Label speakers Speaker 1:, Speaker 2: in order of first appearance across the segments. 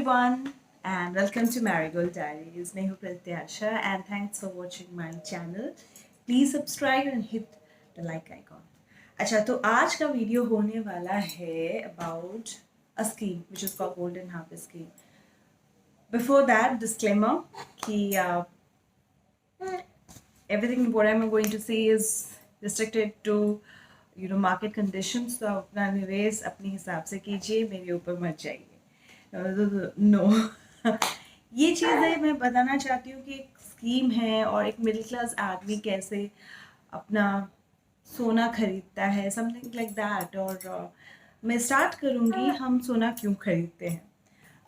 Speaker 1: everyone, and welcome to Marigold Diaries. मैं हूँ प्रत्याशा and thanks for watching my channel. Please subscribe and hit the like icon. अच्छा, तो आज का वीडियो होने वाला है about a scheme which is called Golden Harvest Scheme. Before that, disclaimer कि everything what I'm going to say is restricted to market conditions. तो आप अपना निवेश अपने हिसाब से कीजिए, मेरे ऊपर मत जाइए. नो ये चीज़ें मैं बताना चाहती हूँ कि एक स्कीम है और एक मिडिल क्लास आदमी कैसे अपना सोना खरीदता है, समथिंग लाइक दैट. और मैं स्टार्ट करूँगी हम सोना क्यों खरीदते हैं.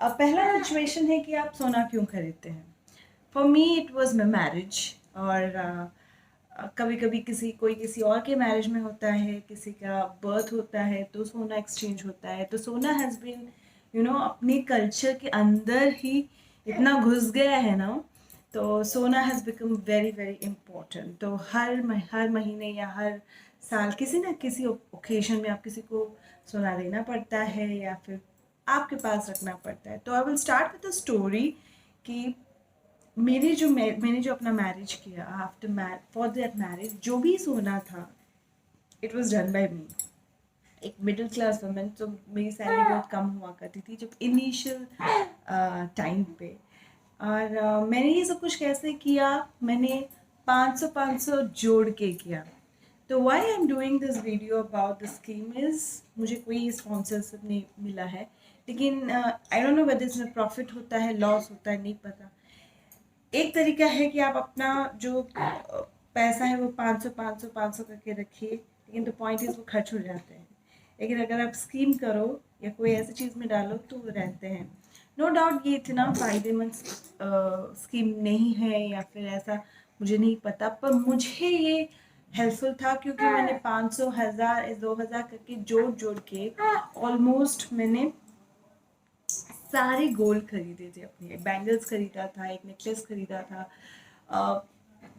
Speaker 1: पहला सिचुएशन है कि आप सोना क्यों खरीदते हैं. For me it was my marriage. और कभी कभी कोई किसी और के मैरिज में होता है, किसी का बर्थ होता है तो सोना एक्सचेंज होता है. तो सोना हैज़ बीन अपने कल्चर के अंदर ही इतना घुस गया है ना. तो सोना has become very very important. तो हर महीने या हर साल किसी ना किसी ओकेजन में आप किसी को सोना देना पड़ता है या फिर आपके पास रखना पड़ता है. तो I will start with the story कि मैंने जो अपना मैरिज किया, आफ्टर फॉर दैट मैरिज जो भी सोना था इट वॉज डन बाय मी. एक मिडिल क्लास वुमेन, तो मेरी सैलरी बहुत कम हुआ करती थी जब इनिशियल टाइम पे. और मैंने ये सब कुछ कैसे किया, मैंने 500 जोड़ के किया. तो why I am doing this video about the scheme is, मुझे कोई स्पॉन्सरशिप नहीं मिला है, लेकिन आई डोंट नो वेदर इसमें प्रॉफिट होता है, लॉस होता है, नहीं पता. एक तरीका है कि आप अपना जो पैसा है वो 500 करके रखिए, लेकिन द पॉइंट इज़ वो खर्च हो जाते हैं. लेकिन अगर आप स्कीम करो या कोई ऐसी चीज़ में डालो तो वो रहते हैं. नो डाउट ये इतना फ़ायदेमंद स्कीम नहीं है या फिर ऐसा मुझे नहीं पता, पर मुझे ये हेल्पफुल था क्योंकि मैंने 500, 1000, 2000 करके जोड़ के ऑलमोस्ट मैंने सारे गोल्ड खरीदे थे. अपने एक बैंगल्स खरीदा था, एक नेकलेस खरीदा था,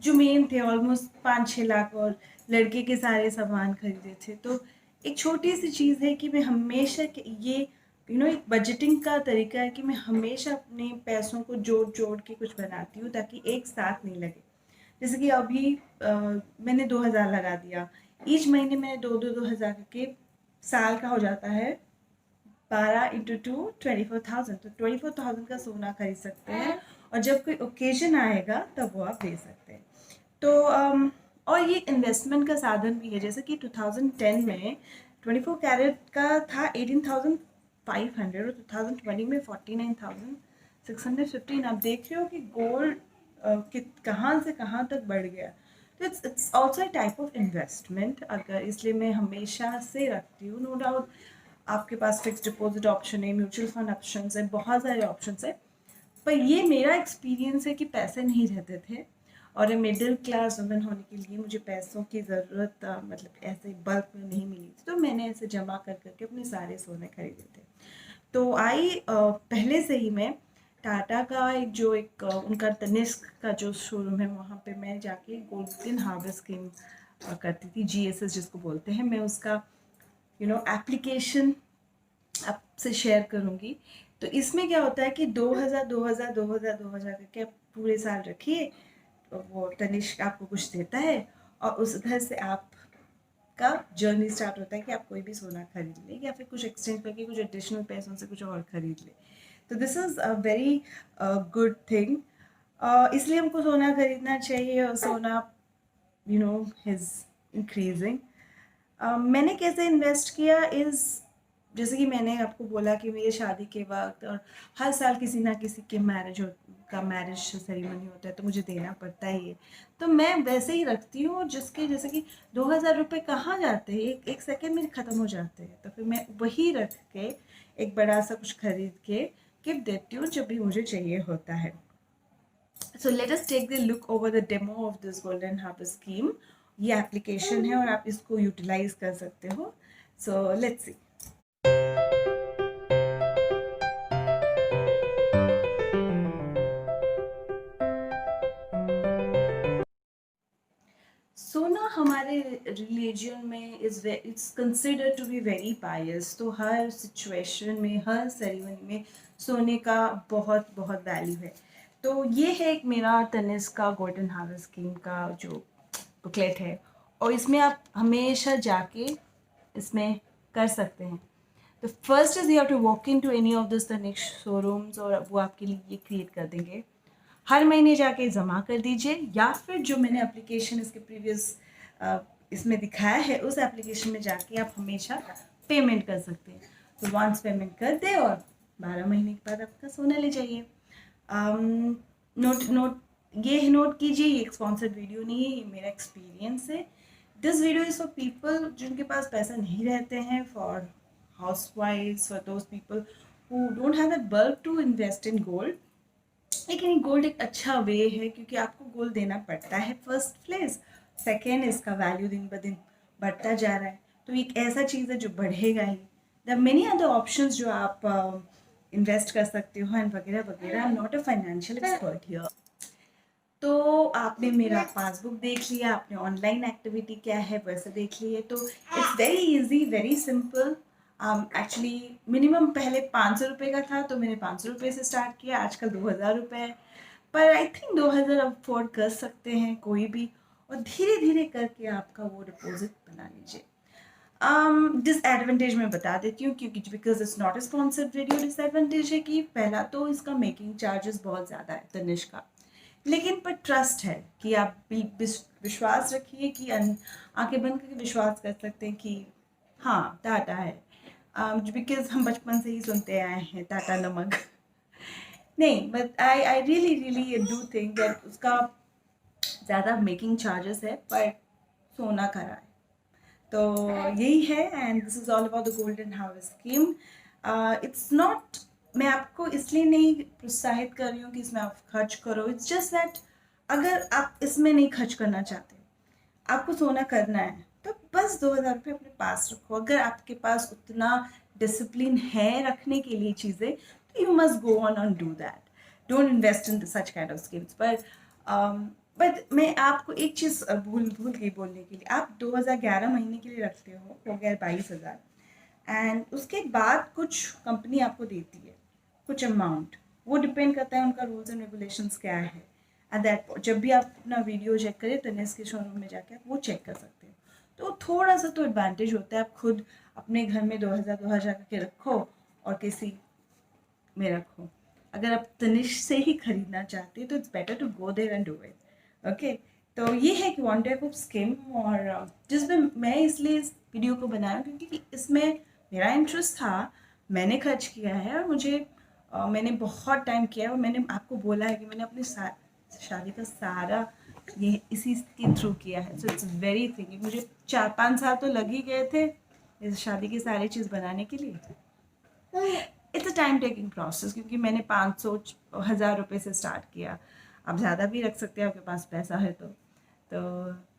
Speaker 1: जो मेन थे ऑलमोस्ट 5-6 लाख, और लड़के के सारे सामान खरीदे थे. तो एक छोटी सी चीज़ है कि मैं हमेशा ये एक बजटिंग का तरीका है कि मैं हमेशा अपने पैसों को जोड़ के कुछ बनाती हूँ ताकि एक साथ नहीं लगे. जैसे कि अभी मैंने 2000 लगा दिया, ईच महीने मैंने 2-2 हज़ार करके साल का हो जाता है 12 इंटू 2 24,000. तो 24,000 का सोना खरीद सकते हैं और जब कोई ओकेजन आएगा तब वो आप दे सकते हैं. तो और ये इन्वेस्टमेंट का साधन भी है. जैसे कि 2010 में 24 कैरेट का था 18,500 और 2020 में 49,615. आप देख रहे हो कि गोल्ड कहाँ से कहाँ तक बढ़ गया. तो it's also type of investment. अगर इसलिए मैं हमेशा से रखती हूँ. नो डाउट आपके पास फिक्स डिपॉजिट ऑप्शन है, म्यूचुअल फंड ऑप्शन है, बहुत सारे ऑप्शन है, पर ये मेरा एक्सपीरियंस है कि पैसे नहीं रहते थे और मिडिल क्लास वुमेन होने के लिए मुझे पैसों की ज़रूरत मतलब ऐसे बल्क में नहीं मिली थी. तो मैंने ऐसे जमा करके अपने सारे सोने खरीदे थे. तो पहले से ही मैं टाटा का एक उनका तनिष्क का जो शोरूम है वहाँ पे मैं जाके गोल्डन हार्वेस्ट स्कीम करती थी, GSS जिसको बोलते हैं. मैं उसका एप्लीकेशन आपसे शेयर करूँगी. तो इसमें क्या होता है कि 2000 करके आप पूरे साल रखिए, तो वो तनिष्क आपको कुछ देता है और उस घर से आपका जर्नी स्टार्ट होता है कि आप कोई भी सोना खरीद ले या फिर कुछ एक्सचेंज करके कुछ एडिशनल पैसों से कुछ और खरीद ले. तो this is a very good thing. इसलिए हमको सोना खरीदना चाहिए और सोना इज़ इंक्रीजिंग. मैंने कैसे इन्वेस्ट किया इज़, जैसे कि मैंने आपको बोला कि मेरी शादी के वक्त और हर साल किसी ना किसी के मैरिज सेरेमनी होता है तो मुझे देना पड़ता ही है. तो मैं वैसे ही रखती हूँ जैसे कि 2000 रुपये कहाँ जाते हैं, एक सेकेंड में ख़त्म हो जाते हैं. तो फिर मैं वही रख के एक बड़ा सा कुछ खरीद के गिफ्ट देती हूँ जब भी मुझे चाहिए होता है. So let us take the look over the demo of this golden harvest scheme. ये एप्लीकेशन है और आप इसको यूटिलाइज कर सकते हो. So let's see. सोना हमारे रिलीजन में it's considered to be very pious. तो हर सिचुएशन में, हर सेरेमनी में सोने का बहुत बहुत वैल्यू है। तो ये है एक मेरा तनिष्क का गोल्डन हार्वेस्ट स्कीम का जो बुकलेट है, और इसमें आप हमेशा जाके इसमें कर सकते हैं। तो first is you have to walk in to any of this Tanishq showrooms, और वो आपके लिए ये क्रिएट कर देंगे। हर महीने जाके जमा कर दीजिए, या फिर जो मैंने एप्लीकेशन इसके प्रीवियस इसमें दिखाया है उस एप्लीकेशन में जाके आप हमेशा पेमेंट कर सकते हैं। तो वंस पेमेंट कर दे और 12 महीने के बाद आपका सोना ले जाइए। ये नोट कीजिए, ये एक स्पॉन्सर्ड वीडियो नहीं है, ये मेरा एक्सपीरियंस है। This video is for people जिनके पास पैसा नहीं रहते हैं, फॉर हाउसवाइफ्स, for those people who don't have that bulk to invest in gold. लेकिन गोल्ड एक अच्छा वे है, क्योंकि आपको गोल्ड देना पड़ता है फर्स्ट प्लेस, सेकेंड इसका वैल्यू दिन ब दिन बढ़ता जा रहा है, तो एक ऐसा चीज़ है जो बढ़ेगा ही। द मेनी अदर ऑप्शंस जो आप इन्वेस्ट कर सकते हो एंड वगैरह वगैरह। I am not a financial expert here. तो आपने मेरा पासबुक देख लिया, आपने ऑनलाइन एक्टिविटी क्या है वैसे देख लिए, तो it's very easy, very simple. Actually minimum पहले 500 रुपये का था, तो मैंने 500 रुपये से स्टार्ट किया। आजकल 2000 रुपये है, पर आई थिंक 2000 अफोर्ड कर सकते हैं कोई भी, और धीरे धीरे करके आपका वो डिपॉजिट बना लीजिए। डिसएडवांटेज मैं बता देती हूँ, क्योंकि because it's not a sponsored video. Disadvantage है कि पहला तो इसका मेकिंग चार्जेस बहुत ज़्यादा है तनिष्क का, लेकिन पर ट्रस्ट है कि आप विश्वास रखिए कि आंखें बंद करके विश्वास कर सकते हैं कि हाँ टाटा है, बिकॉज हम बचपन से ही सुनते आए हैं टाटा नमक। नहीं, but I really really do think that उसका ज़्यादा मेकिंग चार्जेस है, पर सोना खरा है। तो यही है, and this is all about the golden harvest scheme. It's not, मैं आपको इसलिए नहीं प्रोत्साहित कर रही हूँ कि इसमें आप खर्च करो। इट्स जस्ट दैट अगर आप इसमें नहीं खर्च करना चाहते, आपको सोना करना है, तो बस 2000 रुपये अपने पास रखो। अगर आपके पास उतना डिसिप्लिन है रखने के लिए चीज़ें, तो you must go on do that. Don't invest in such kind of schemes. But मैं आपको एक चीज़ भूल गई बोलने के लिए। आप 2011 महीने के लिए रखते हो गया 22,000, एंड उसके बाद कुछ कंपनी आपको देती है कुछ अमाउंट, वो डिपेंड करता है उनका रूल्स एंड रेगुलेशंस क्या है। एट दैट जब भी आप अपना वीडियो चेक करें तनिष्क के शोरूम में जाके आप वो चेक कर सकते हो। तो थोड़ा सा तो एडवांटेज होता है। आप खुद अपने घर में 2000 करके रखो और किसी में रखो। अगर आप तनिष्क से ही खरीदना चाहते हैं तो it's better to go there and do it. Okay, तो ये है कि वन टाइप ऑफ स्कीम, और जिसमें मैं इसलिए इस वीडियो को बनाया क्योंकि इसमें मेरा इंटरेस्ट था, मैंने खर्च किया है, और मुझे मैंने बहुत टाइम किया है, और मैंने आपको बोला है कि मैंने अपनी शादी का सारा ये इसी के थ्रू किया है। So it's very thinking. मुझे 4-5 साल तो लग ही गए थे इस शादी की सारी चीज़ बनाने के लिए। It's a time taking process, क्योंकि मैंने 500-1000 रुपये से स्टार्ट किया। आप ज़्यादा भी रख सकते हैं आपके पास पैसा है तो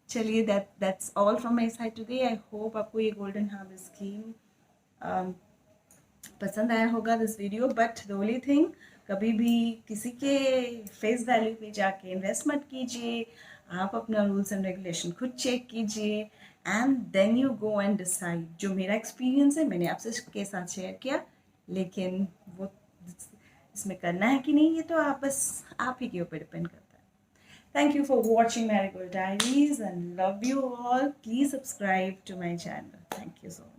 Speaker 1: चलिए, that's all from my side today. I hope आपको ये गोल्डन हार्वेस्ट स्कीम पसंद आया होगा this video. But the only thing, कभी भी किसी के फेस वैल्यू पे जाके इन्वेस्ट मत कीजिए। आप अपना रूल्स एंड रेगुलेशन खुद चेक कीजिए, and then you go and decide. जो मेरा एक्सपीरियंस है मैंने आपसे के साथ शेयर किया, लेकिन वो इसमें करना है कि नहीं, ये तो आप ही के ऊपर डिपेंड करता है। Thank you for watching Marigold Diaries and love you all. Please subscribe to my channel. Thank you so much.